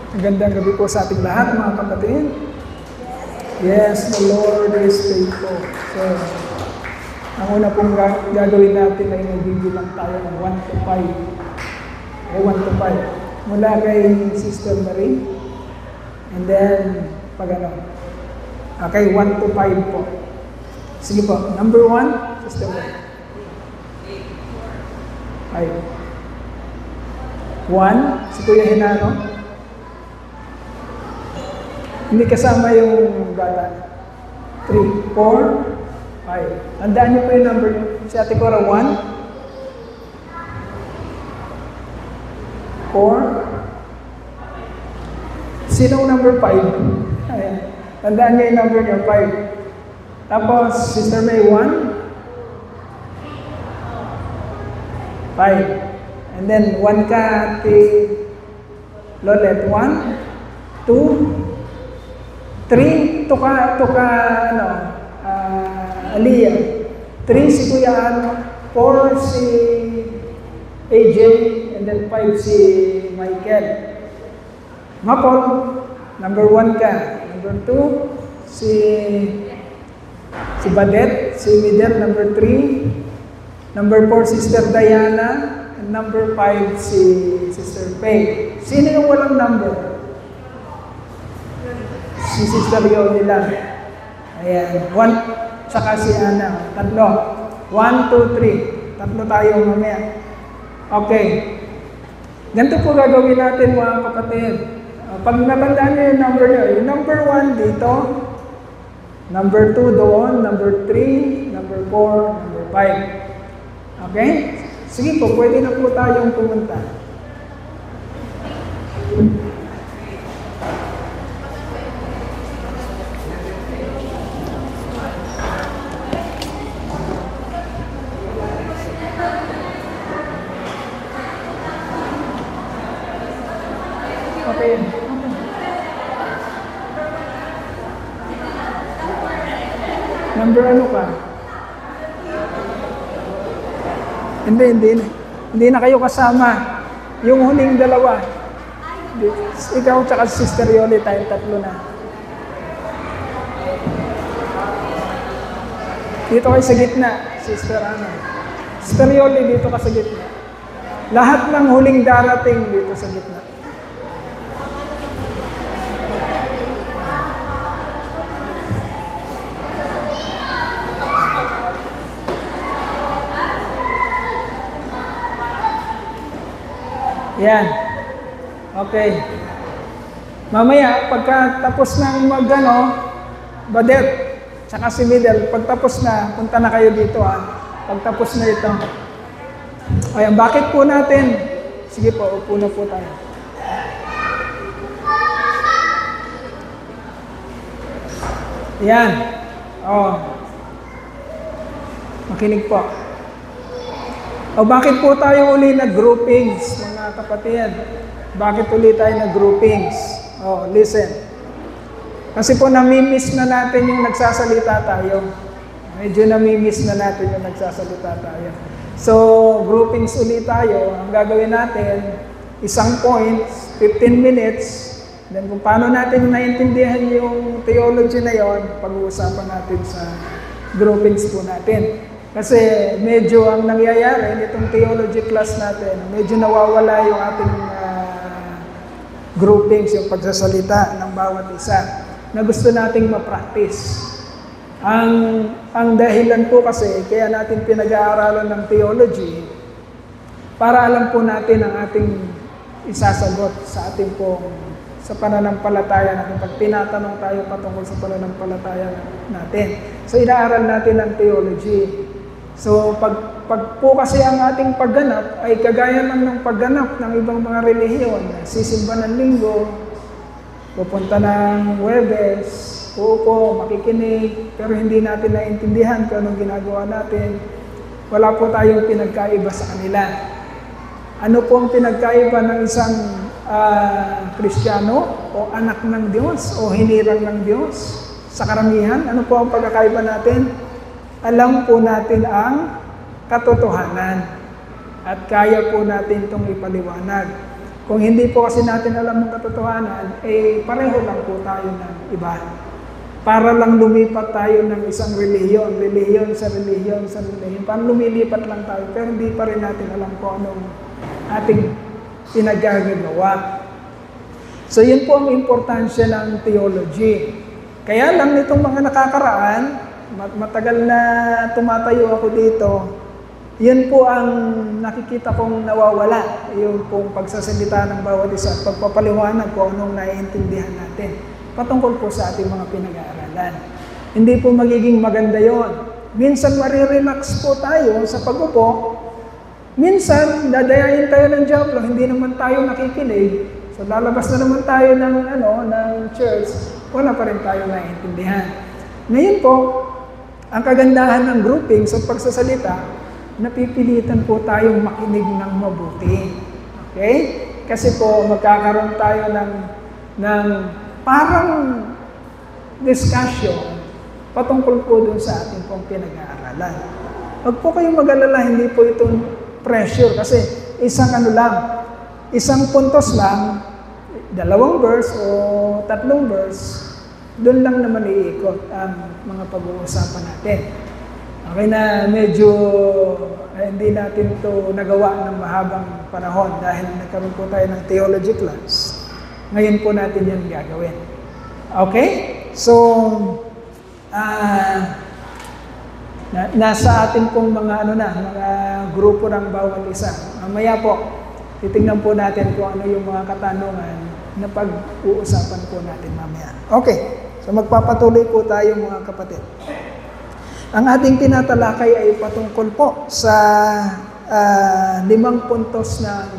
Magandang gabi po sa ating lahat, mga kapatid. Yes, the Lord is faithful. So, ang una pong gagawin natin ay mag-review lang tayo ng 1 to 5. Okay, 1 to 5. Mula kay Sister Marie. And then, Okay, 1 to 5 po. Sige po, number 1, Sister Marie. 5. 1, si Kuya Henaro. Hindi kasama yung bata. 3, 4, 5. Tandaan niyo po yung number niyo. Si Ate Cora, 1, 4. Sinong number 5? Ayan. Tandaan niyo yung number niyo, 5. Tapos, Sister May, 1, 5. And then, 1 ka, Ate Lolet, 1, 2, 3, to ka, Aliyah. 3 si Kuya Ano, 4 si AJ, and then 5 si Michael. Mapol, number 1 ka. Number 2, si Badet, si Midel, number 3. Number 4, Sister Diana, and number 5, si Sister Faye. Sino yung walang number? Si Sister Yoli lang. Ayan. 1, tsaka si Ana. 3. 1, 2, 3. 3 tayo mamaya. Okay. Ganito po gagawin natin, mga kapatid. Pag natandaan nyo yung number nyo, yung number 1 dito, number 2 doon, number 3, number 4, number 5. Okay? Sige po, pwede na po tayong pumunta. Okay. Number ano ka? Hindi na kayo kasama. Yung huling dalawa. Ikaw tsaka Sister Yoli, tayo 3 na. Dito kayo sa gitna, Sister Ana. Sister Yoli, dito ka sa gitna. Lahat ng huling darating dito sa gitna. Yan. Okay. Mamaya, pagkatapos ng Badet, tsaka si Midel, pagtapos na, punta na kayo dito Pagtapos na ito. Ayan, bakit po natin? Sige po, upo na po tayo. Yan. Makinig po. Bakit po tayo uli nag-groupings, mga kapatid? Bakit uli tayo nag-groupings? Listen. Kasi po namimiss na natin yung nagsasalita tayo. Medyo namimiss na natin yung nagsasalita tayo. So, groupings uli tayo. Ang gagawin natin, isang point, 15 minutes. Then kung paano natin naiintindihan yung theology na yon, pag-uusapan natin sa groupings po natin. Kasi medyo ang nangyayari nitong theology class natin, medyo nawawala yung ating groupings, yung pagsasalita ng bawat isa na gusto nating ma-practice. Ang dahilan po kasi, kaya natin pinag-aaralan ng theology, para alam po natin ang ating isasagot sa ating sa pananampalataya natin. Pag tinatanong tayo patungkol sa pananampalataya natin. So, inaaral natin ang theology. So, pag po kasi ang ating pagganap ay kagaya ng pagganap ng ibang mga relihiyon, sisimba ng linggo, pupunta ng Huwebes, uupo, makikinig, pero hindi natin naiintindihan kung anong ginagawa natin. Wala po tayong pinagkaiba sa kanila. Ano po ang pinagkaiba ng isang Kristiyano o anak ng Diyos o hinirang ng Diyos? Sa karamihan, ano po ang pagkakaiba natin? Alam po natin ang katotohanan at kaya po natin itong ipaliwanag. Kung hindi po kasi natin alam ang katotohanan, pareho lang po tayo ng iba. Para lang lumipat tayo ng isang relihiyon sa relihiyon. Parang lumilipat lang tayo, pero hindi pa rin natin alam kung anong ating pinagagagawa. So yun po ang importansya ng theology. Kaya lang nitong mga nakakaraan, matagal na tumatayo ako dito, yun po ang nakikita kong nawawala, yung pong pagsasalita ng bawat isa, pagpapaliwanag kung anong naiintindihan natin patungkol po sa ating mga pinag-aaralan. Hindi po magiging maganda yon. Minsan marirelax po tayo sa pag-upo, minsan dadayain tayo ng Diablo, hindi naman tayo nakikinig, so lalabas na naman tayo ng church, wala pa rin tayo naiintindihan. Ngayon po, ang kagandahan ng grouping sa pagsasalita, napipilitan po tayong makinig ng mabuti. Okay? Kasi po magkakaroon tayo ng parang discussion patungkol po dun sa ating pong pinag-aaralan. Huwag po kayong mag-alala, hindi po ito pressure kasi isang puntos lang, 2 verse o 3 verse, doon lang naman iikot ang mga pag-uusapan natin. Okay na medyo hindi natin ito nagawa ng mahabang panahon dahil nagkaroon po tayo ng theology class. Ngayon po natin yan gagawin. Okay? So, nasa atin pong mga mga grupo ng bawat isa. Mamaya po, titingnan po natin kung ano yung mga katanungan na pag-uusapan po natin mamaya. Okay. So magpapatuloy po tayo mga kapatid. Ang ating tinatalakay ay patungkol po sa 5 puntos ng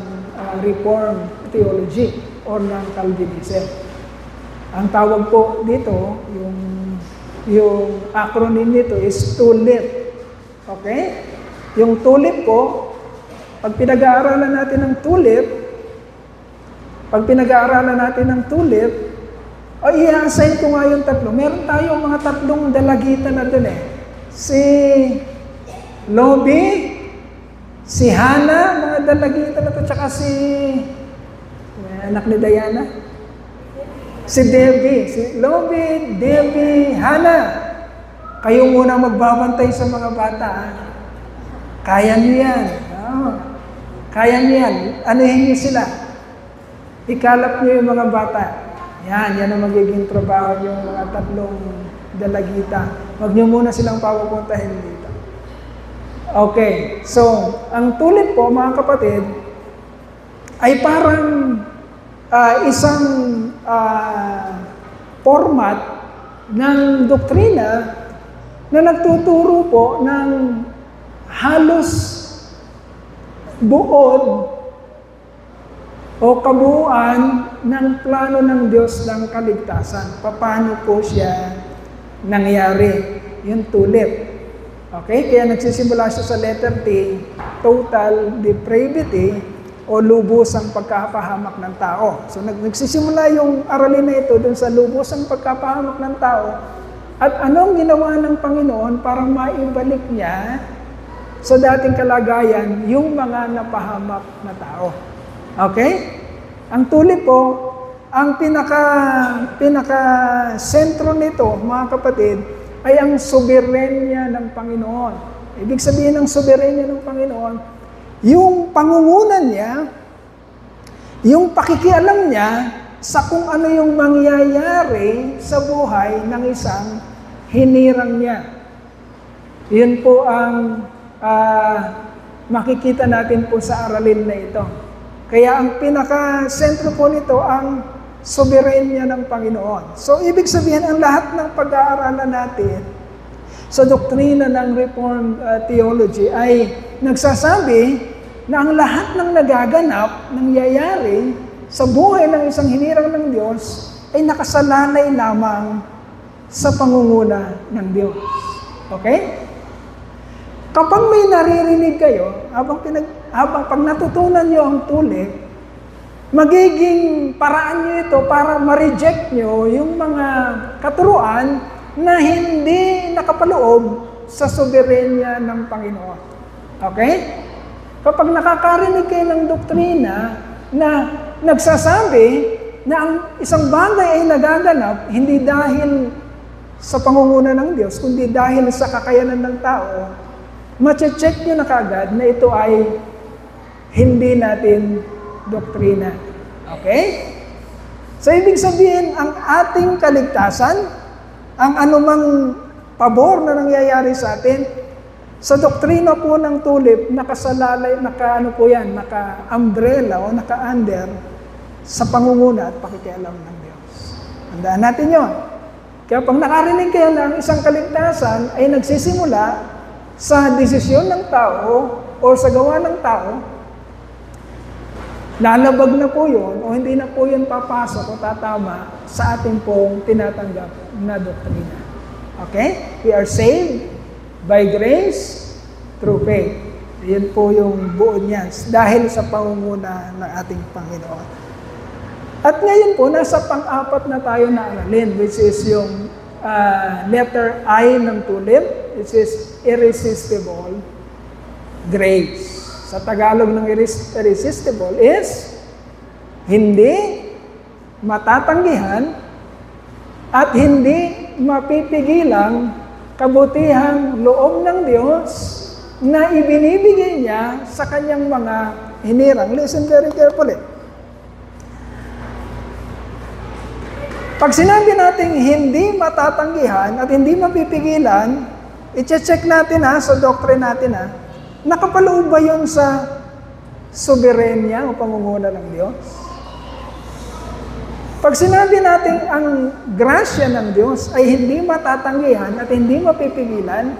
Reformed Theology o ng Calvinism. Ang tawag po dito, yung acronym nito is TULIP. Okay? Yung TULIP po, pag pinag-aaralan natin ng TULIP, i-assign ko nga yung 3. Meron tayong mga 3 dalagitan na dun Si Lobi, si Hana, mga dalagitan na to, tsaka si anak ni Diana. Si Debbie, si Lobi, Debbie, Hana. Kayo muna magbabantay sa mga bata. Kaya niyo yan. Kaya niyo yan. Anuhin niyo sila. Ikalap niyo yung mga bata. Yan ang magiging trabaho yung mga 3 dalagita. Huwag niyo muna silang papupuntahin dito. Okay, so, ang TULIP po, mga kapatid, ay parang isang format ng doktrina na nagtuturo po ng halos buod o kabuuan ng plano ng Diyos ng kaligtasan. Paano po siya nangyari? Yung TULIP. Okay? Kaya nagsisimula siya sa letter T, total depravity o lubusang pagkapahamak ng tao. So nagsisimula yung aralin na ito dun sa lubusang pagkapahamak ng tao at anong ginawa ng Panginoon para maibalik niya sa dating kalagayan yung mga napahamak na tao. Okay? Ang TULIP po, ang pinaka-sentro nito, mga kapatid, ay ang soberenya ng Panginoon. Ibig sabihin ng soberenya ng Panginoon, yung pangungunan niya, yung pakikialam niya sa kung ano yung mangyayari sa buhay ng isang hinirang niya. Yun po ang makikita natin po sa aralin na ito. Kaya ang pinaka-sentro po nito ang soberenya ng Panginoon. So, ibig sabihin, ang lahat ng pag-aaralan natin sa doktrina ng Reformed Theology ay nagsasabi na ang lahat ng nagaganap, nangyayari sa buhay ng isang hinirang ng Diyos ay nakasalalay lamang sa pangunguna ng Diyos. Okay? Kapag may naririnig kayo, habang pag natutunan nyo ang TULIP, magiging paraan nyo ito para ma-reject nyo yung mga katuruan na hindi nakapaloob sa soberenya ng Panginoon. Okay? Kapag nakakarinig kayo ng doktrina na nagsasabi na ang isang bagay ay nagaganap hindi dahil sa pangunguna ng Diyos, kundi dahil sa kakayanan ng tao, mache-check nyo na kagad na ito ay hindi natin doktrina. Okay? So, ibig sabihin, ang ating kaligtasan, ang anumang pabor na nangyayari sa atin, sa doktrina po ng tulip, nakasalalay, naka-umbrella o naka-under sa pangunguna at pakikialam ng Diyos. Tandaan natin yun. Kaya pag nakarinig kayo na ang isang kaligtasan ay nagsisimula sa desisyon ng tao o sa gawa ng tao, lalabag na po yun o hindi na po yun papasok o tatama sa ating pong tinatanggap na doktrina. Okay? We are saved by grace through faith. Yan po yung buo niyan dahil sa pangunguna ng ating Panginoon. At ngayon po, nasa pang-apat na tayo na aralin, which is yung letter I ng tulip, which is irresistible grace. Sa Tagalog ng irresistible is hindi matatanggihan at hindi mapipigilang kabutihang loob ng Diyos na ibinibigay niya sa kanyang mga hinirang. Listen very carefully. Pag sinabi natin hindi matatanggihan at hindi mapipigilan, i-check natin sa doctrine natin nakapaloob ba yun sa soberenya o pangunguna ng Diyos? Pag sinabi natin ang grasya ng Diyos ay hindi matatanggihan at hindi mapipigilan,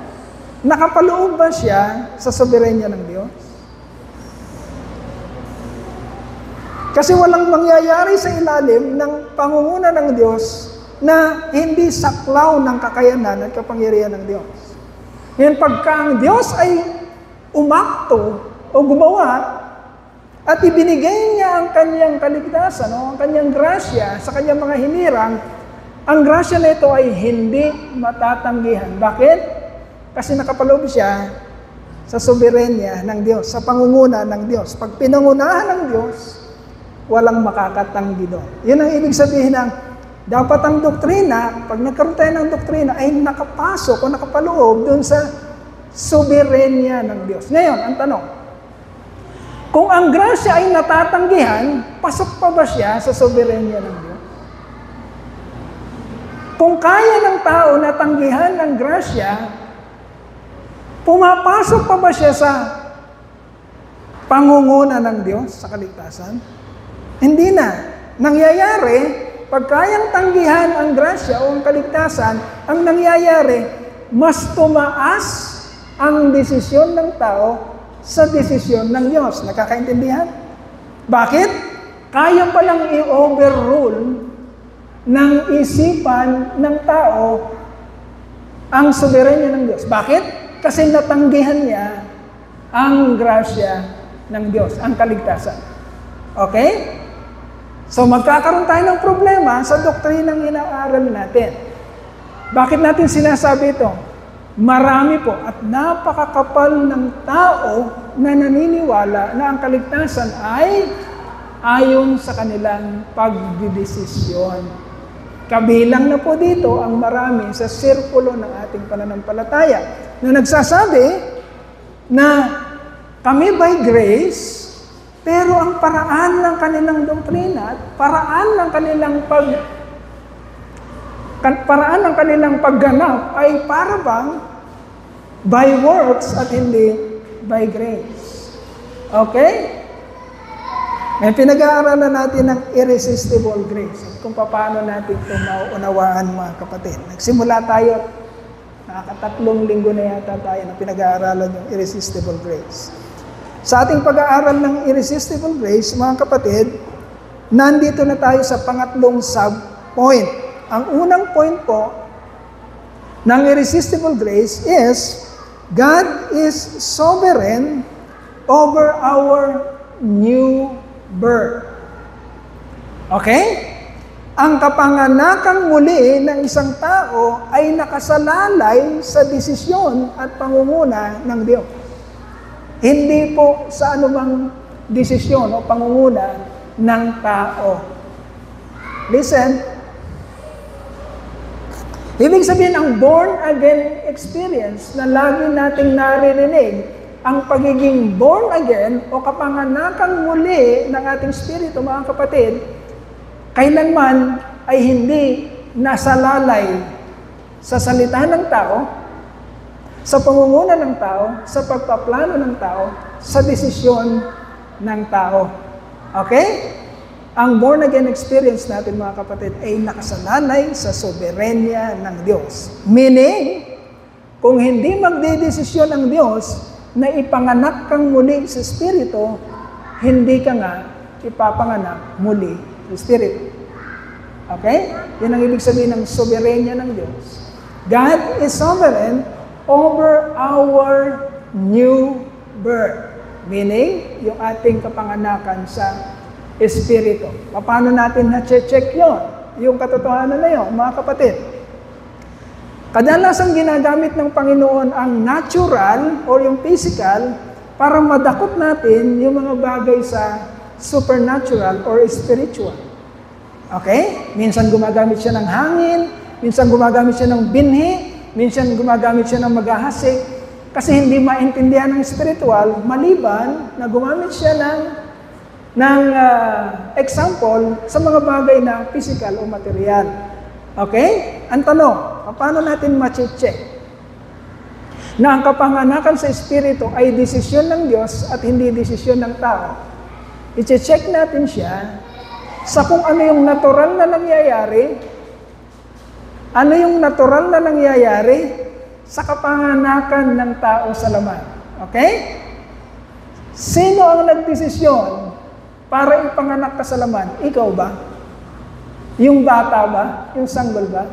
nakapaloob ba siya sa soberenya ng Diyos? Kasi walang mangyayari sa ilalim ng pangunguna ng Diyos na hindi saklaw ng kakayanan at kapangyarihan ng Diyos. Ngayon, pagka ang Diyos ay umakto o gumawa at ibinigay niya ang kanyang kaligtasan o ang kanyang grasya sa kanyang mga hinirang, ang grasya na ito ay hindi matatanggihan. Bakit? Kasi nakapaloob siya sa soberenya ng Diyos, sa pangunguna ng Diyos. Pag pinangunahan ng Diyos, walang makakatanggi doon. Yun ang ibig sabihin ng dapat ang doktrina, pag nagkaroon tayo ng doktrina, ay nakapasok o nakapaloob doon sa soberenya ng Diyos. Ngayon, ang tanong, kung ang grasya ay natatanggihan, pasok pa ba siya sa soberenya ng Diyos? Kung kaya ng tao na tanggihan ng grasya, pumapasok pa ba siya sa pangunguna ng Diyos sa kaligtasan? Hindi na. Nangyayari, pag kayang tanggihan ang grasya o ang kaligtasan, ang nangyayari, mas tumaas ang desisyon ng tao sa desisyon ng Diyos. Nakakaintindihan? Bakit? Kaya palang i-overrule ng isipan ng tao ang soberenya ng Diyos. Bakit? Kasi natanggihan niya ang grasya ng Diyos, ang kaligtasan. Okay? So magkakaroon tayo ng problema sa doktrinang inaaral natin. Bakit natin sinasabi ito? Marami po at napakakapal ng tao na naniniwala na ang kaligtasan ay ayon sa kanilang pagdidesisyon. Kabilang na po dito ang marami sa sirkulo ng ating pananampalataya na nagsasabi na kami by grace, pero ang paraan ng kanilang doktrina at paraan ng kanilang pagganap ay para bang by works at hindi by grace. Okay? May pinag-aaralan natin ng irresistible grace at kung paano natin ito mauunawaan, mga kapatid. Nagsimula tayo, nakakatatlong linggo na yata tayo na pinag-aaralan yung irresistible grace. Sa ating pag-aaral ng irresistible grace, mga kapatid, nandito na tayo sa pangatlong sub-point. Ang unang point po ng irresistible grace is God is sovereign over our new birth. Okay? Ang kapanganakang muli ng isang tao ay nakasalalay sa desisyon at pangunguna ng Diyos. Hindi po sa anumang desisyon o pangunguna ng tao. Listen. Ibig sabihin, ang born-again experience na lagi nating naririnig, ang pagiging born again o kapanganakan muli ng ating spirito, mga kapatid, kailanman ay hindi nasalalay sa salita ng tao, sa pangunguna ng tao, sa pagpaplano ng tao, sa desisyon ng tao. Okay? Ang born-again experience natin, mga kapatid, ay nakasalalay sa soberenya ng Diyos. Meaning, kung hindi magdedesisyon ang Diyos na ipanganak kang muli sa Espiritu, hindi ka nga ipapanganak muli sa Espiritu. Okay? Yan ang ibig sabihin ng soberenya ng Diyos. God is sovereign over our new birth. Meaning, yung ating kapanganakan sa Espiritu. Paano natin na-check yun? Yung katotohanan na yun, mga kapatid. Kadalasang ginagamit ng Panginoon ang natural o yung physical para madakot natin yung mga bagay sa supernatural or spiritual. Okay? Minsan gumagamit siya ng hangin, minsan gumagamit siya ng binhi, minsan gumagamit siya ng maghahasik, kasi hindi maintindihan ng spiritual, maliban na gumamit siya ng example sa mga bagay na physical o material. Okay? Ang tanong, paano natin ma-check na ang kapanganakan sa Espiritu ay desisyon ng Diyos at hindi desisyon ng tao? I-check natin siya sa kung ano yung natural na nangyayari, ano yung natural na nangyayari sa kapanganakan ng tao sa laman. Okay? Sino ang nagdesisyon para ipanganak ka sa laman? Ikaw ba? Yung bata ba? Yung sanggol ba?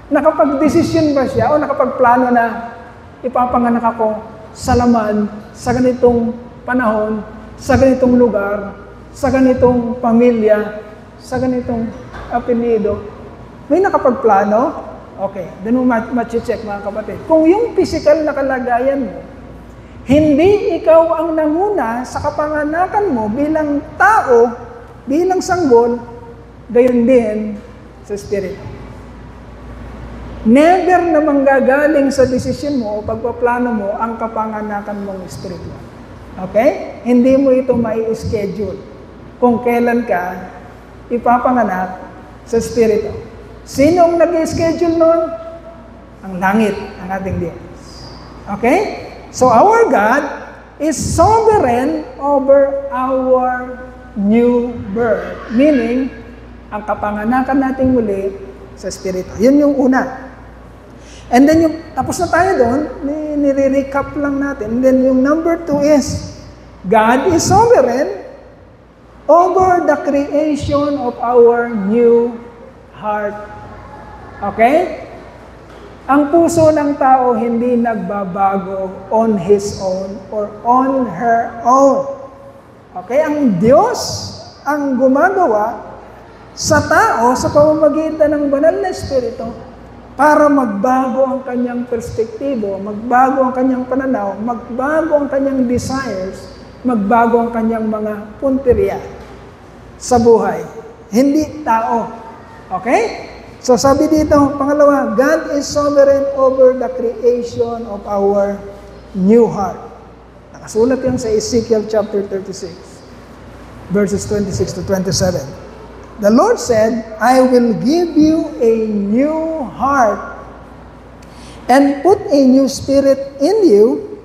Nakapag-desisyon ba siya o nakapagplano na ipapanganak ako sa laman, sa ganitong panahon, sa ganitong lugar, sa ganitong pamilya, sa ganitong apelyido? May nakapagplano? Okay, doon mo ma-check, mga kapatid. Kung yung physical na kalagayan mo, hindi ikaw ang nanguna sa kapanganakan mo bilang tao, bilang sanggol, gayon din sa Espiritu. Never na manggagaling sa desisyon mo o pagpaplano mo ang kapanganakan mong Espiritu. Okay? Hindi mo ito mai-schedule kung kailan ka ipapanganak sa Espiritu. Sino ang nag-schedule nun? Ang langit, ang ating Diyos. Okay? So our God is sovereign over our new birth. Meaning, ang kapanganakan natin muli sa Espiritu. Yun yung una. And then, tapos na tayo doon, nire-recap lang natin. And then yung number 2 is, God is sovereign over the creation of our new heart. Okay? Ang puso ng tao hindi nagbabago on his own or on her own. Okay? Ang Diyos ang gumagawa sa tao sa pamamagitan ng banal na Espiritu para magbago ang kanyang perspektibo, magbago ang kanyang pananaw, magbago ang kanyang desires, magbago ang kanyang mga punteriya sa buhay. Hindi tao. Okay? So sabi dito, pangalawa, God is sovereign over the creation of our new heart. Nakasulat yan sa Ezekiel chapter 36, verses 26 to 27. The Lord said, I will give you a new heart and put a new spirit in you.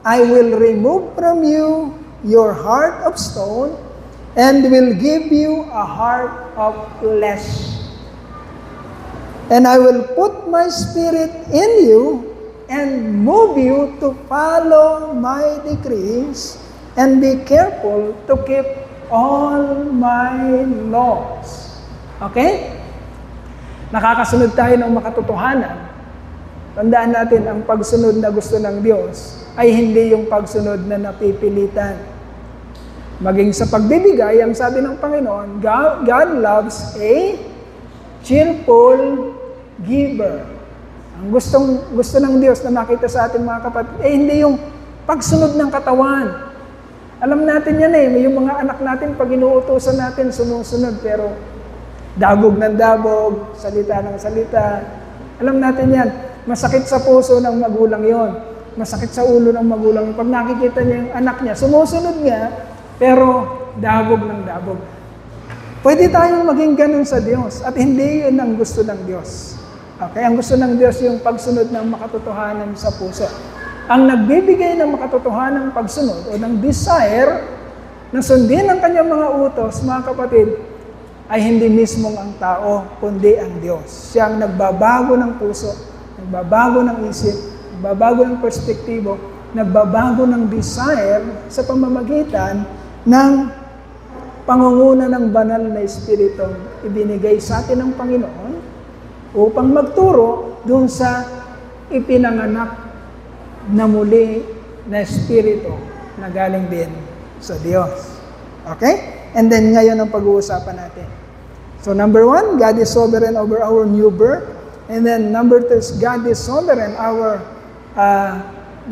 I will remove from you your heart of stone and will give you a heart of flesh. And I will put my spirit in you and move you to follow my decrees and be careful to keep all my laws. Okay? Nakakasunod tayo ng makatotohanan. Tandaan natin, ang pagsunod na gusto ng Diyos ay hindi yung pagsunod na napipilitan. Maging sa pagbibigay, ang sabi ng Panginoon, God loves a cheerful giver. Ang gusto ng Diyos na makita sa ating mga kapatid, hindi yung pagsunod ng katawan. Alam natin yan eh, yung mga anak natin, pag inuutosan natin, sumusunod, pero dabog ng dabog, salita ng salita. Alam natin yan, masakit sa puso ng magulang yon, masakit sa ulo ng magulang. Pag nakikita niya yung anak niya, sumusunod nga, pero dabog ng dabog. Pwede tayong maging ganun sa Diyos, at hindi yun ang gusto ng Diyos. Okay, ang gusto ng Diyos yung pagsunod ng makatotohanan sa puso. Ang nagbibigay ng makatotohanan ng pagsunod o ng desire na sundin ang kanyang mga utos, mga kapatid, ay hindi mismong ang tao, kundi ang Diyos. Siya ang nagbabago ng puso, nagbabago ng isip, nagbabago ng perspektibo, nagbabago ng desire sa pamamagitan ng pangunguna ng banal na Espiritong ibinigay sa atin ng Panginoon upang magturo dun sa ipinanganak na muli na Espiritu na galing din sa Diyos. Okay? And then ngayon ang pag-uusapan natin. So number 1, God is sovereign over our new birth. And then number 2, God is sovereign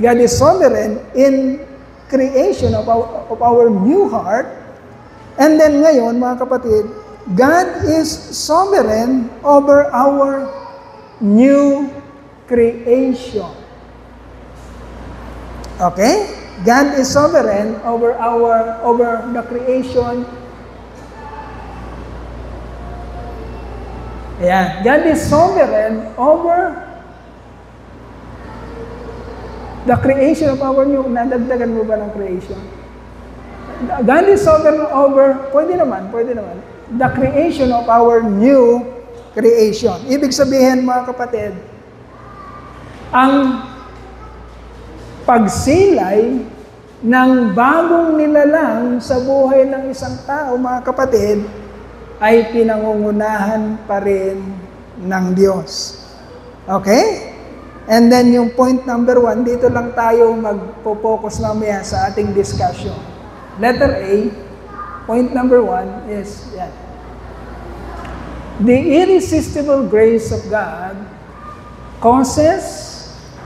God is sovereign in creation of our new heart. And then ngayon, mga kapatid, God is sovereign over our new creation. Okay? God is sovereign over the creation. Ayan. God is sovereign over the creation of our new. Nadagdagan mo ba ng creation? God is sovereign over, pwede naman, the creation of our new creation. Ibig sabihin, mga kapatid, ang pagsilay ng bagong nilalang sa buhay ng isang tao, mga kapatid, ay pinangungunahan pa rin ng Diyos. Okay? And then yung point number 1, dito lang tayo magpo-focus mamaya sa ating discussion. Letter A, point number 1 is, yan. The irresistible grace of God causes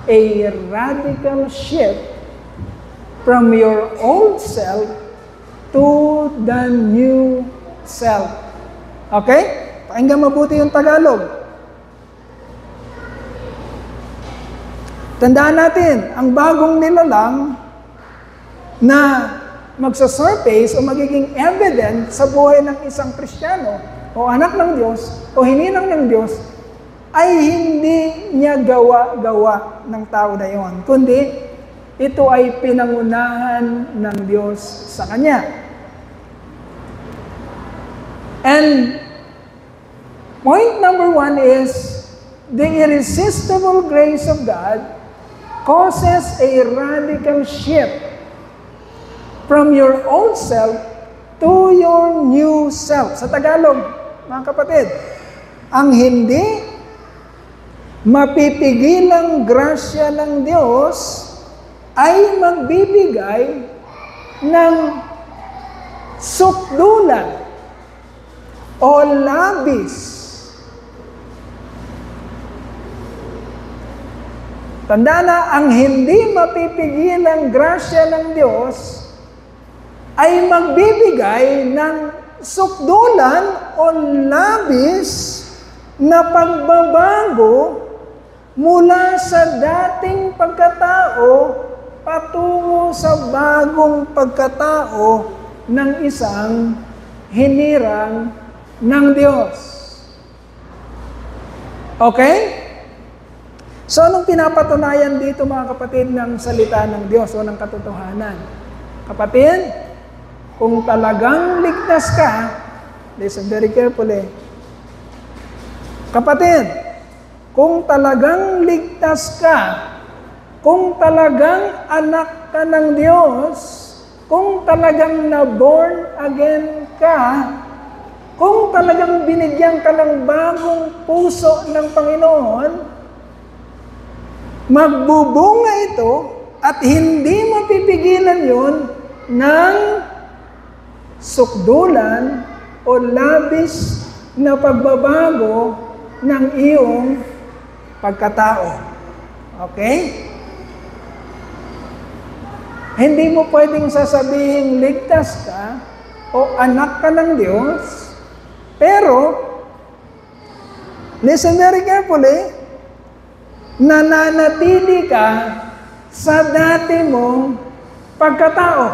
a radical shift from your old self to the new self. Okay? Pakinggan mabuti yung Tagalog. Tandaan natin, ang bagong nilalang na magsasurface o magiging evident sa buhay ng isang Kristiyano o anak ng Diyos o hininang ng Diyos ay hindi niya gawa-gawa ng tao na yon, kundi ito ay pinangunahan ng Diyos sa kanya. And point number 1 is the irresistible grace of God causes a radical shift from your old self to your new self. Sa Tagalog, mga kapatid, ang hindi mapipigilang grasya ng Diyos ay magbibigay ng sukdulan o labis. Tandaan na, ang hindi mapipigilang grasya ng Diyos ay magbibigay ng sukdulan o labis na pagbabago mula sa dating pagkatao patungo sa bagong pagkatao ng isang hinirang ng Diyos. Okay? So, anong pinapatunayan dito, mga kapatid, ng salita ng Diyos o ng katotohanan? Kapatid, kung talagang ligtas ka, listen very carefully. Kapatid, kung talagang ligtas ka, kung talagang anak ka ng Diyos, kung talagang na-born again ka, kung talagang binigyan ka ng bagong puso ng Panginoon, magbubunga ito at hindi mapipigilan yon ng sukdulan o labis na pagbabago ng iyong pagkatao. Okay? Hindi mo pwedeng sasabihin ligtas ka o anak ka ng Diyos, pero, listen very carefully, nananatili ka sa dati mong pagkatao.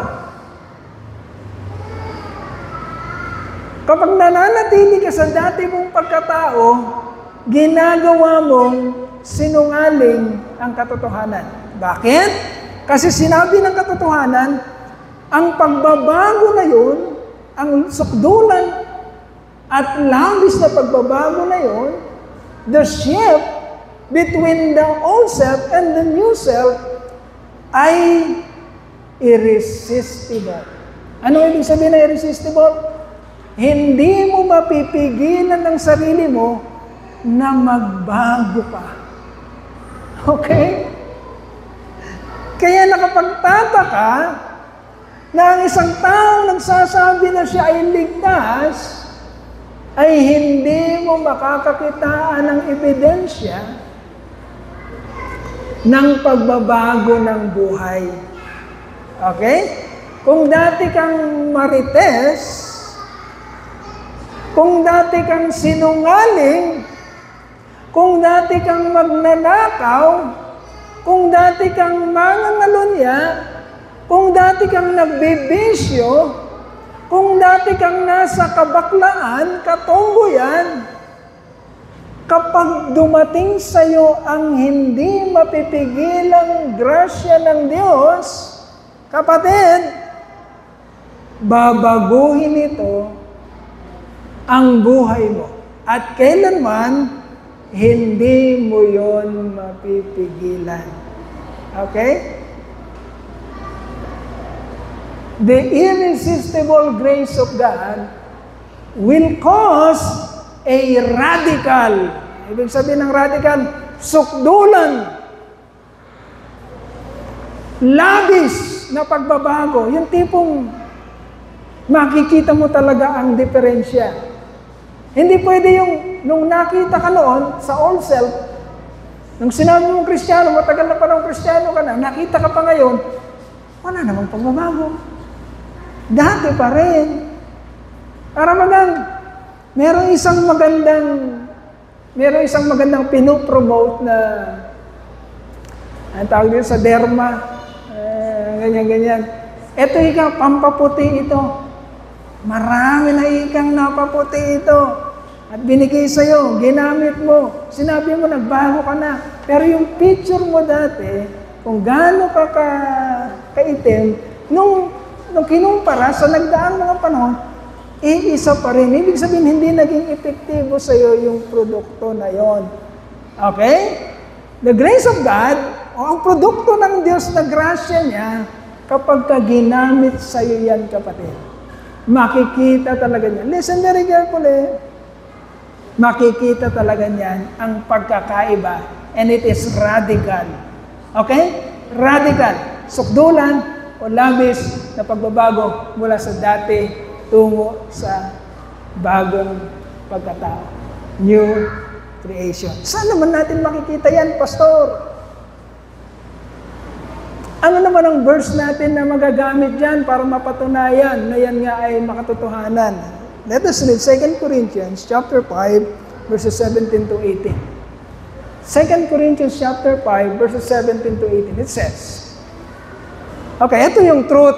Kapag nananatili ka sa dati mong pagkatao, ginagawa mong sinungaling ang katotohanan. Bakit? Kasi sinabi ng katotohanan, ang pagbabago na yun, ang sukdulan at labis na pagbabago na yun, the shift between the old self and the new self ay irresistible. Ano ibig sabihin na irresistible? Hindi mo mapipigilan ng sarili mo na magbago pa. Okay? Kaya nakapagtataka na ang isang taong nagsasabi na siya ay ligtas, ay hindi mo makakakitaan ng ebidensya ng pagbabago ng buhay. Okay? Kung dati kang marites, kung dati kang sinungaling, kung dati kang magnanakaw, kung dati kang mangangalunya, kung dati kang nagbibisyo, kung dati kang nasa kabaklaan, katomboyan, kapag dumating sa iyo ang hindi mapipigilang grasya ng Diyos, kapatid, babaguhin ito ang buhay mo. At kailanman, hindi mo yon mapipigilan. Okay? The irresistible grace of God will cause a radical, ibig sabihin ng radical, sukdulan, labis na pagbabago. Yung tipong makikita mo talaga ang diferensya. Hindi pwede yung, nung nakita ka noon sa old self, nung sinabi mong Kristiyano, matagal na parang Kristiyano ka na, nakita ka pa ngayon, wala namang pagbabago. Dati pa rin. Para merong isang magandang pinopromote na, ang tawag dito sa derma, ganyan-ganyan. Ito ikaw, pampaputi ito. Marami na ikang napaputi ito. At binigay sa'yo, ginamit mo. Sinabi mo, nagbago ka na. Pero yung picture mo dati, kung gaano ka kaitim, nung kinumpara sa nagdaang mga panahon, isa pa rin. Ibig sabihin, hindi naging epektibo sa'yo yung produkto na yon. Okay? The grace of God, o ang produkto ng Diyos na grasya niya, kapag ka ginamit sa'yo yan, kapatid, makikita talaga niyan. Listen very carefully. Makikita talaga niyan ang pagkakaiba. And it is radical. Okay? Radical. Sukdulan o labis na pagbabago mula sa dati tungo sa bagong pagkatao. New creation. Saan naman natin makikita yan, Pastor? Ano naman ang verse natin na magagamit dyan para mapatunayan na yan nga ay makatotohanan? Let us read 2 Corinthians chapter 5, verses 17 to 18. 2 Corinthians chapter 5, verses 17 to 18. It says, okay, ito yung truth.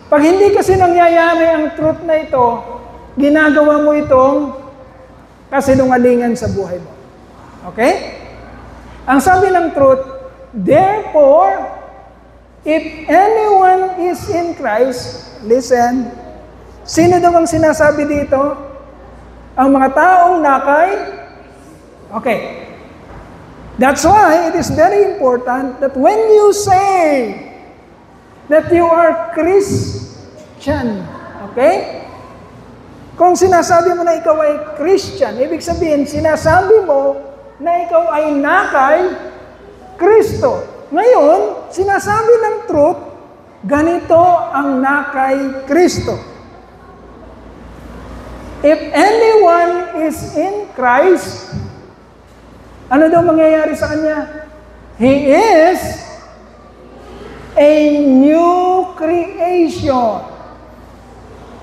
Pag hindi kasi nangyayari ang truth na ito, ginagawa mo itong kasinungalingan sa buhay mo. Okay? Ang sabi ng truth, therefore, if anyone is in Christ, listen, sino daw ang sinasabi dito? Ang mga taong nakay? Okay. That's why it is very important that when you say that you are Christian, okay? Kung sinasabi mo na ikaw ay Christian, ibig sabihin, sinasabi mo na ikaw ay nakay Kristo. Ngayon, sinasabi ng truth, ganito ang nakay Kristo. If anyone is in Christ, ano daw mangyayari sa kanya? He is a new creation.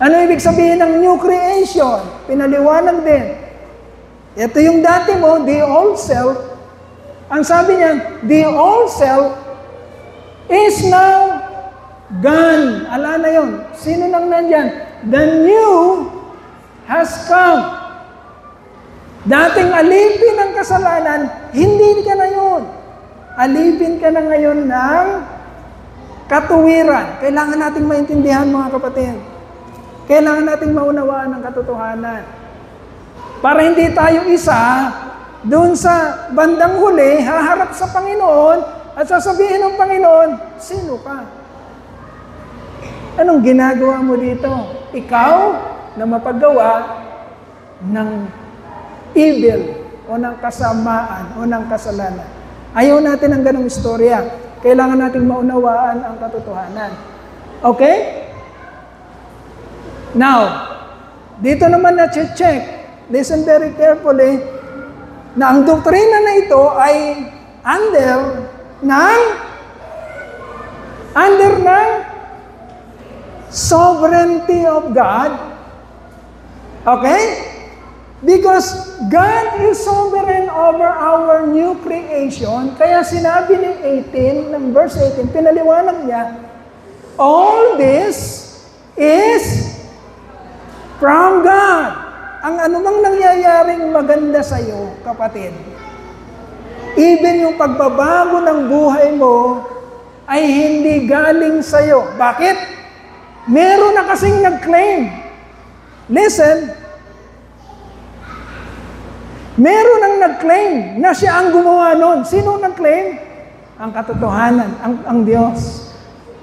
Ano ibig sabihin ng new creation? Pinaliwanag din. Ito yung dati mo, the old self. Ang sabi niya, the old self is now gone. Ala na yun. Sino nang nandyan? The new has come. Dating alipin ng kasalanan, hindi ka na yun. Alipin ka na ngayon ng katuwiran. Kailangan nating maintindihan, mga kapatid. Kailangan nating maunawaan ang katotohanan. Para hindi tayo isa, doon sa bandang huli, haharap sa Panginoon at sasabihin ng Panginoon, sino ka? Anong ginagawa mo dito? Ikaw na mapagawa ng evil o ng kasamaan o ng kasalanan. Ayaw natin ang ganong istorya. Kailangan nating maunawaan ang katotohanan. Okay? Now, dito naman na-check. Listen very carefully na ang doktrina na ito ay under ng sovereignty of God. Okay? Because God is sovereign over our new creation. Kaya sinabi ni 18, ng verse 18, pinaliwanag niya, all this is from God. Ang anumang nangyayaring maganda sa iyo, kapatid, even yung pagbabago ng buhay mo, ay hindi galing sa iyo. Bakit? Meron na kasing nag-claim. Listen, meron ang nag-claim na siya ang gumawa nun. Sino nag-claim? Ang katotohanan, ang Diyos.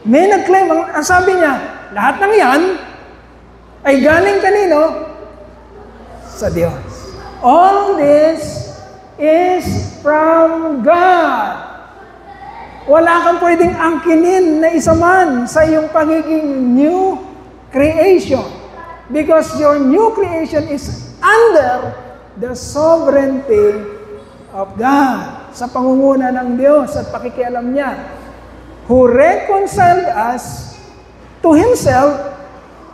May nag-claim, ang sabi niya, lahat ng yan ay galing kanino? Sa Diyos. All this is from God. Wala kang pwedeng angkinin na isa man sa iyong pagiging new creation. Because your new creation is under the sovereignty of God. Sa pangunguna ng Diyos at pakikialam niya. Who reconciled us to Himself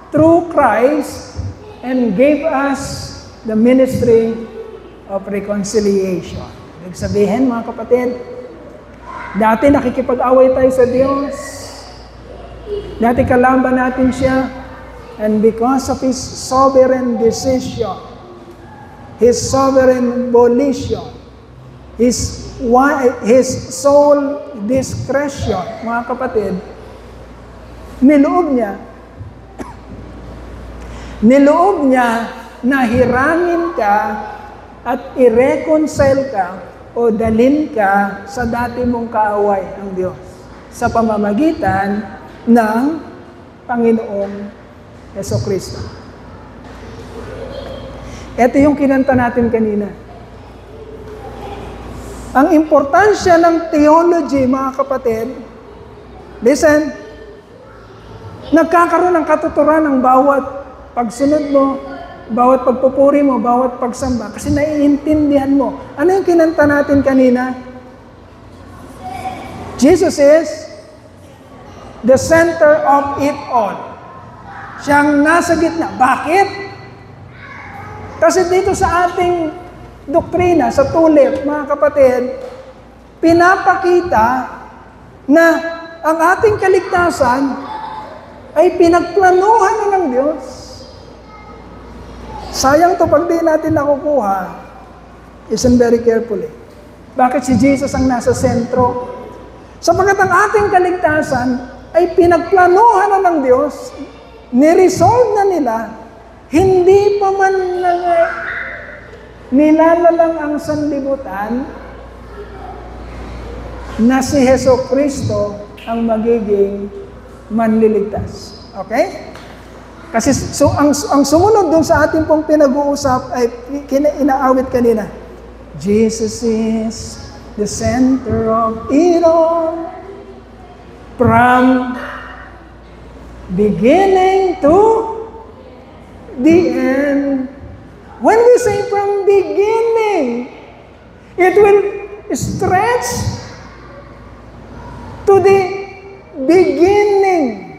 through Christ and gave us the ministry of reconciliation. Ibig sabihin, mga kapatid, dati nakikipag-away tayo sa Diyos. Dati kalaban natin siya. And because of His sovereign decision, His sovereign volition, His sole discretion, mga kapatid, niloob niya na hirangin ka at i-reconcile ka o dalhin ka sa dati mong kaaway ang Diyos sa pamamagitan ng Panginoong Jesucristo. Ito yung kinanta natin kanina. Ang importansya ng theology, mga kapatid, listen, nagkakaroon ng katuturan ng bawat pagsunod mo, bawat pagpupuri mo, bawat pagsamba, kasi naiintindihan mo. Ano yung kinanta natin kanina? Jesus is the center of it all. Siyang nasa gitna. Bakit? Kasi dito sa ating doktrina, sa tulip, mga kapatid, pinapakita na ang ating kaligtasan ay pinagplanuhan na ng Diyos. Sayang to pag di natin nakukuha. Listen very carefully. Bakit si Jesus ang nasa sentro? Sapagkat ang ating kaligtasan ay pinagplanuhan na ng Diyos, niresolve na nila, hindi pa man nilalalang ang sanlibutan na si Jesucristo ang magiging manliligtas. Okay? Kasi ang sumunod dun sa ating pong pinag-uusap ay inaawit kanina. Jesus is the center of it all. From beginning to the end. When we say from beginning, it will stretch to the beginning.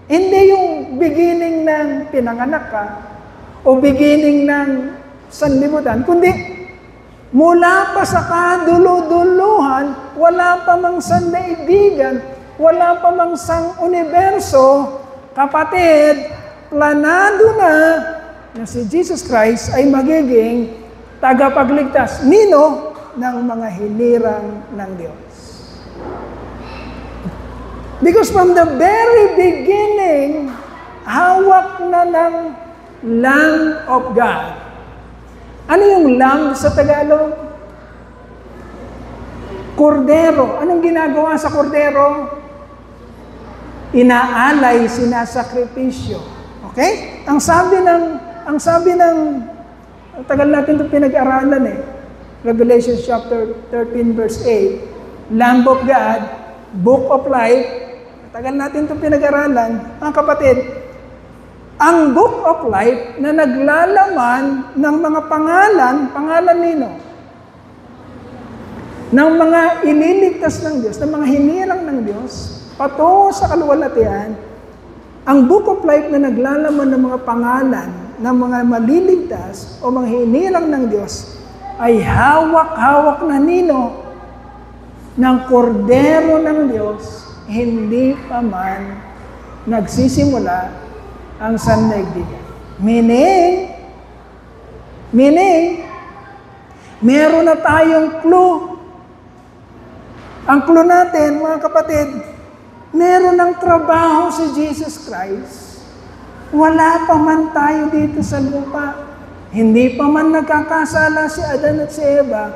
Hindi yung beginning ng pinanganak ka o beginning ng sanlibutan, kundi mula pa sa kaduluduluhan, wala pa mang sanlaibigan, wala pa mang sang universo, kapatid, planado na si Jesus Christ ay magiging tagapagligtas. Nino? Ng mga hinirang ng Diyos. Because from the very beginning, hawak na ng Lamb of God. Ano yung lamb sa Tagalog? Kordero. Anong ginagawa sa kordero? Inaalay, sinasakripisyo. Okay? Ang sabi ng tagal natin ito pinag-aralan Revelation chapter 13 verse 8, Lamb of God, Book of Life. Tagal natin ito pinag-aralan. Mga kapatid, ang Book of Life na naglalaman ng mga pangalan nino? Ng mga ililigtas ng Diyos, ng mga hinirang ng Diyos, patungo sa kaluwalhatian, ang Book of Life na naglalaman ng mga pangalan ng mga maliligtas o mga hinirang ng Diyos ay hawak-hawak na nino ng kordero ng Diyos, hindi pa man nagsisimula ang sandaigdigan. Meaning, meron na tayong clue. Ang clue natin, mga kapatid, meron ng trabaho si Jesus Christ. Wala pa man tayo dito sa lupa. Hindi pa man nagkakasala si Adan at si Eva,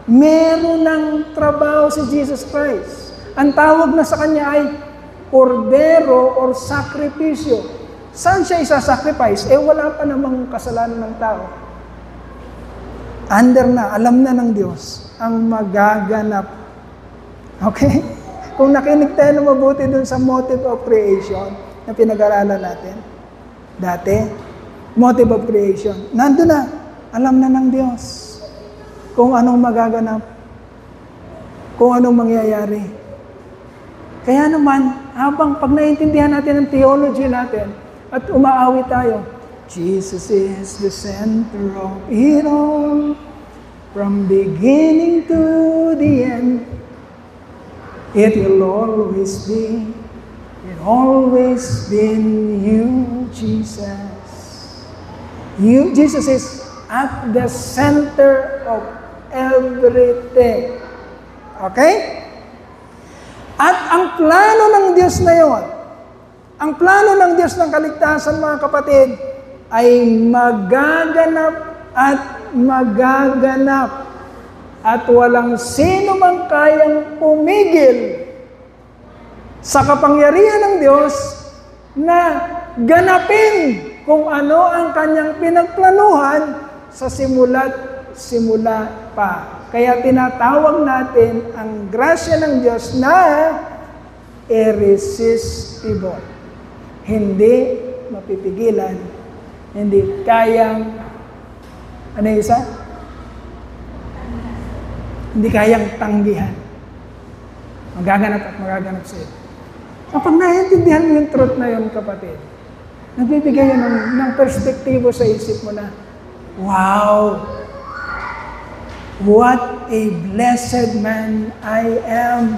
meron ng trabaho si Jesus Christ. Ang tawag na sa kanya ay kordero or sakripisyo. Saan siya isa-sacrifice? Wala pa namang kasalanan ng tao. Alam na ng Diyos ang magaganap. Okay? Kung nakinig tayo na mabuti dun sa motive of creation na pinag-aralan natin dati, motive of creation, nandun na, alam na ng Diyos kung anong magaganap, kung anong mangyayari. Kaya naman, habang pag naiintindihan natin ang theology natin at umaawi tayo, Jesus is the center of it all, from beginning to the end. It will always be, it always been you, Jesus. You, Jesus is at the center of everything. Okay? At ang plano ng Diyos na yon, ang plano ng Diyos ng kaligtasan, mga kapatid, ay magaganap at magaganap. At walang sino mang kayang pumigil sa kapangyarihan ng Diyos na ganapin kung ano ang kanyang pinagplanuhan sa simula pa. Kaya tinatawag natin ang grasya ng Diyos na irresistible. Hindi mapipigilan, hindi kayang, ano yung isa? Hindi kayang tanggihan. Magaganap at magaganap sa iyo. Kapag naiintindihan mo yung truth na yun, kapatid, nagbibigay yun ng perspektibo sa isip mo na, wow! What a blessed man I am!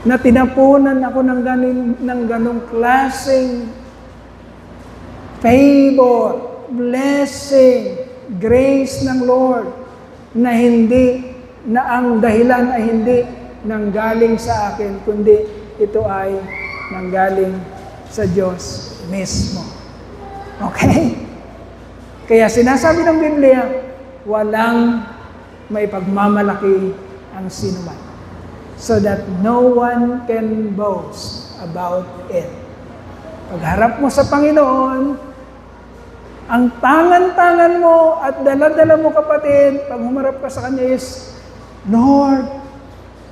Na tinapunan ako ng ganong klaseng favor, blessing, grace ng Lord, na ang dahilan ay hindi nanggaling sa akin, kundi ito ay nanggaling sa Diyos mismo. Okay? Kaya sinasabi ng Biblia, walang may pagmamalaki ang sinuman, so that no one can boast about it. Pagharap mo sa Panginoon, ang tangan-tangan mo at dala-dala mo, kapatid, pag humarap ka sa Kanya is, Lord,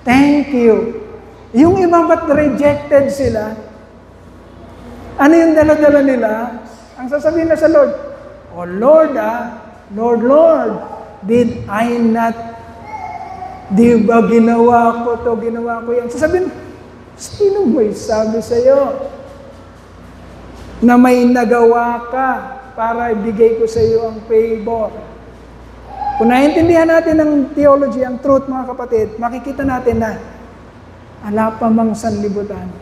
thank you. Yung iba ba't rejected sila? Ano yung dala-dala nila? Ang sasabihin na sa Lord, oh Lord, Lord, did I not, di ba ginawa ko to, ginawa ko yan? Sasabihin, Sino may sabi sa'yo na may nagawa ka para ibigay ko sa iyo ang favor? Kung naiintindihan natin ng theology, ang truth, mga kapatid, makikita natin na ala pa mang sanlibutan,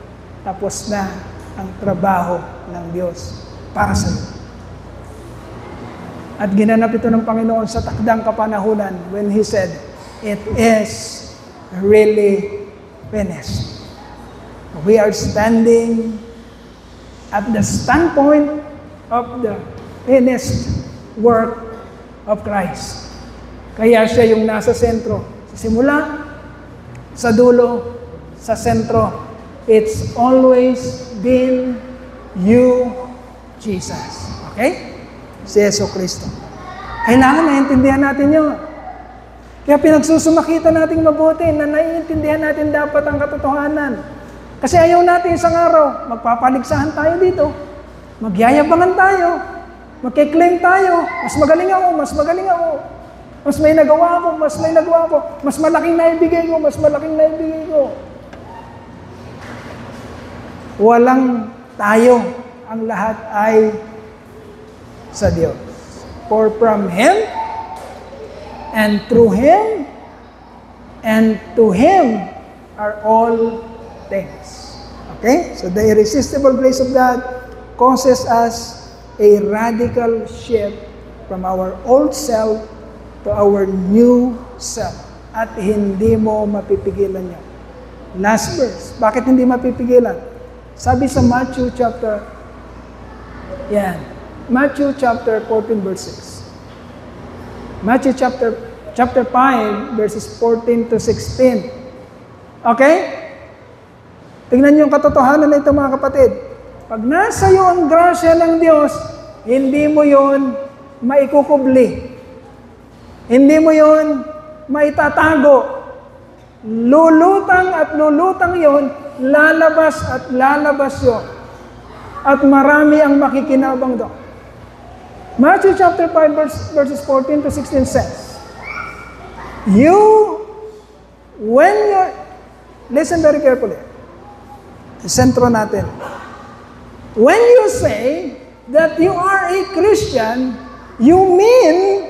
tapos na ang trabaho ng Diyos para sa iyo. At ginanap ito ng Panginoon sa takdang kapanahunan when He said, it is really finished. We are standing at the standpoint of the finished work of Christ. Kaya siya yung nasa sentro. Sa simula, sa dulo, sa sentro. It's always been you, Jesus. Okay? Si Yesu Kristo. Kailangan naiintindihan natin yun. Kaya pinagsusumakita natin mabuti na naiintindihan natin dapat ang katotohanan. Kasi ayaw natin isang araw, magpapaligsahan tayo dito. Magyayabangan tayo. Magkiklaim tayo. Mas magaling ako, mas magaling ako. Mas may nagawa ako, mas may nagawa ako. Mas malaking naibigay ko, mas malaking naibigay ko. Walang tayo. Ang lahat ay sa Diyos. For from Him, and through Him, and to Him are all things. Okay? So the irresistible grace of God causes us a radical shift from our old self to our new self. At hindi mo mapipigilan yan. Last verse. Bakit hindi mapipigilan? Sabi sa Matthew chapter 14 verse 6. Matthew chapter 5 verses 14 to 16. Okay? Tingnan niyo yung katotohanan na ito, mga kapatid. Pag nasa iyo ang grasya ng Diyos, hindi mo yon maikukubli. Hindi mo yon maitatago. Lulutang at lulutang yon, lalabas at lalabas yon. At marami ang makikinabang doon. Matthew chapter 5 verses 14 to 16 says, listen very carefully. Sentro natin. When you say that you are a Christian, you really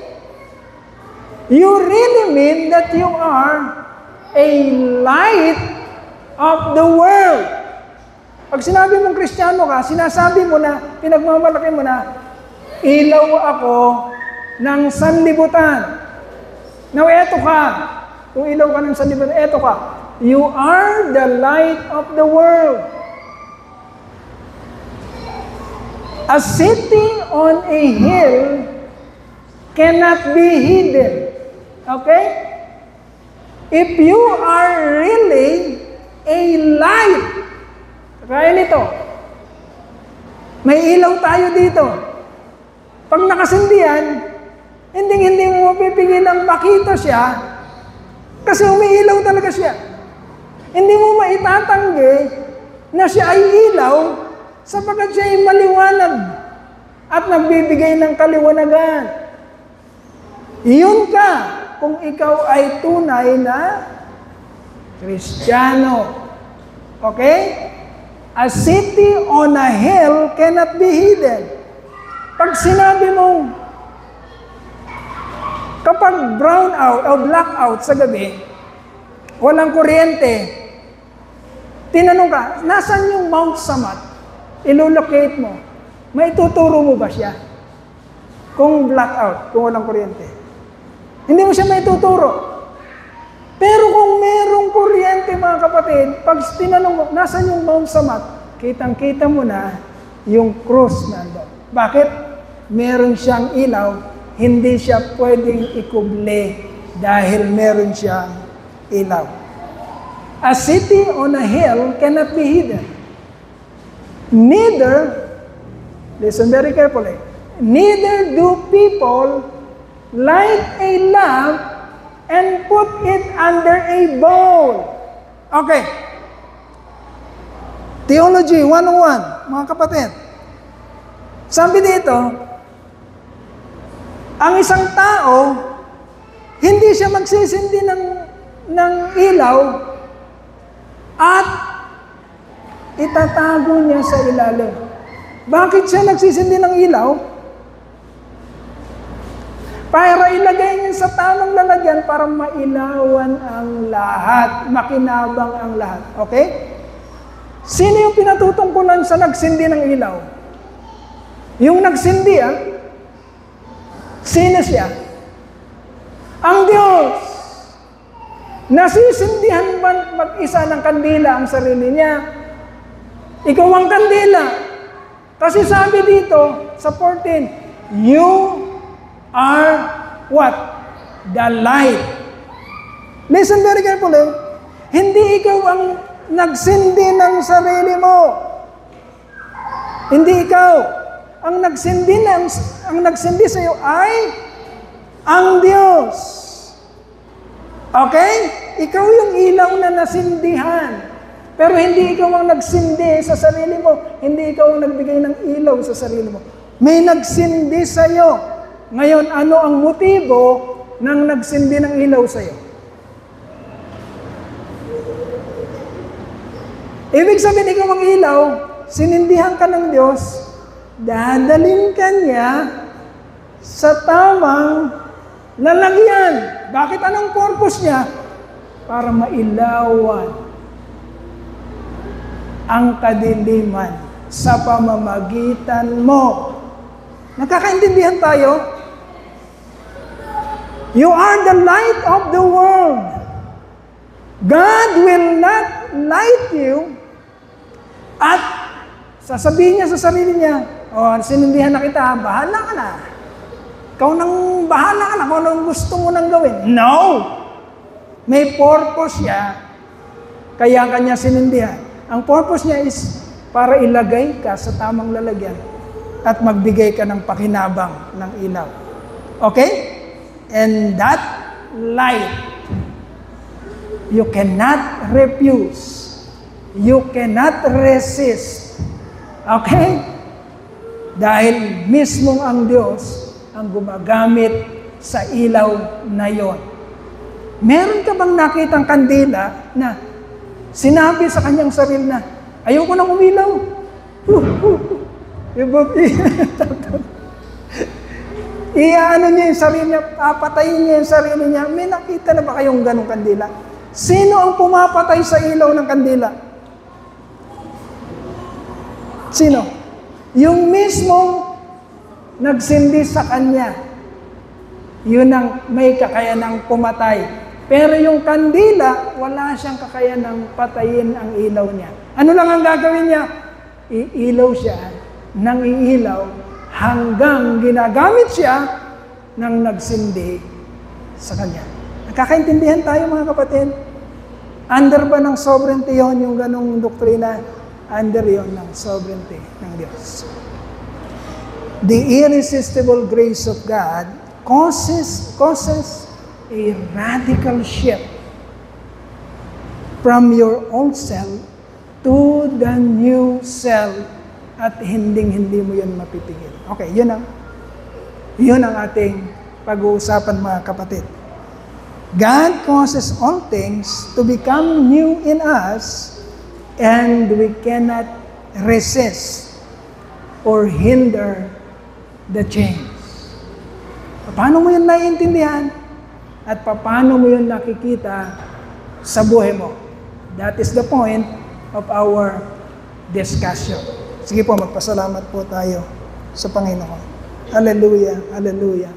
mean that you are a light of the world. Pag sinabi mong Kristiyano ka, sinasabi mo na, pinagmamalaki mo na, ilaw ako ng sanlibutan. Now, eto ka. Kung ilaw ka ng sanlibutan, eto ka. You are the light of the world. A city on a hill cannot be hidden. Okay? If you are really a light, kaya nito, may ilaw tayo dito. Pag nakasindihan, hindi mo mapipigilang makita siya kasi umiilaw talaga siya. Hindi mo maitatanggi na siya ay ilaw sapagkat siya ay maliwanag at nagbibigay ng kaliwanagan. Iyon ka kung ikaw ay tunay na Kristiyano. Okay? A city on a hill cannot be hidden. Pag sinabi mong kapag brown out o black out sa gabi, walang kuryente, tinanong ka, nasan yung Mount Samat? Ilolocate mo. May tuturo mo ba siya? Kung black out, kung walang kuryente. Hindi mo siya may tuturo. Pero kung merong kuryente, mga kapatid, pag tinanong mo, nasan yung Mount Samat? Kitang-kita mo na yung cross nandun. Bakit? Meron siyang ilaw, hindi siya pwedeng ikuble dahil meron siyang ilaw. A city on a hill cannot be hidden. Listen very carefully, neither do people light a lamp and put it under a bowl. Okay. Theology 101, mga kapatid. Sabi dito, ang isang tao, hindi siya magsisindi ng ilaw at itatago niya sa ilalim. Bakit siya nagsisindi ng ilaw? Para ilagay niya sa tamang lalagyan para mailawan ang lahat, makinabang ang lahat. Okay? Sino yung pinatutungkulan sa nagsindi ng ilaw? Yung nagsindi, sino siya? Ang Diyos. Nasisindihan ba mag-isa ng kandila ang sarili niya? Ikaw ang kandila. Kasi sabi dito sa 14, you are what? The light. Listen very carefully. Hindi ikaw ang nagsindi ng sarili mo. Hindi ikaw. Ang nagsindi sa iyo ay ang Diyos. Okay? Ikaw yung ilaw na nasindihan. Pero hindi ikaw ang nagsindi sa sarili mo. Hindi ikaw ang nagbigay ng ilaw sa sarili mo. May nagsindi sa iyo. Ngayon, ano ang motibo ng nagsindi ng ilaw sa iyo? Ibig sabihin, ikaw ang ilaw, sinindihan ka ng Diyos, dadalhin ka niya sa tamang lalagyan. Bakit? Anong purpose niya? Para mailawan ang kadiliman sa pamamagitan mo. Nakakaintindihan tayo? You are the light of the world. God will not light you at sasabihin niya sa sarili niya, sinindihan na kita, bahala ka na. Ikaw nang bahala ka na kung anong gusto mo nang gawin. No! May purpose siya, kaya kanya sinindihan. Ang purpose niya is para ilagay ka sa tamang lalagyan at magbigay ka ng pakinabang ng ilaw. Okay? And that light, you cannot refuse. You cannot resist. Okay? Dahil mismong ang Diyos ang gumagamit sa ilaw na yon. Meron ka bang nakitang kandila na sinabi sa kanyang sarili na, ayoko nang umilaw. Iyaano niya yung sarili niya, papatayin niya yung sarili niya. May nakita na ba kayong ganong kandila? Sino ang pumapatay sa ilaw ng kandila? Sino? Yung mismong nagsindi sa kanya. Yun ang may kakayanang pumatay. Pero yung kandila, wala siyang kakayanang patayin ang ilaw niya. Ano lang ang gagawin niya? Iilaw siya nang iilaw hanggang ginagamit siya ng nagsindi sa kanya. Nakakaintindihan tayo mga kapatid? Under ba ng sovereignty yon yung ganong doktrina? Under yon ng sovereignty ng Diyos. The irresistible grace of God causes a radical shift from your old self to the new self at hindi mo yun mapipigil. Okay, yun ang ating pag-uusapan mga kapatid. God causes all things to become new in us and we cannot resist or hinder the change. Paano mo yun naiintindihan? At paano mo yun nakikita sa buhay mo? That is the point of our discussion. Sige po, magpasalamat po tayo sa Panginoon. Hallelujah, hallelujah.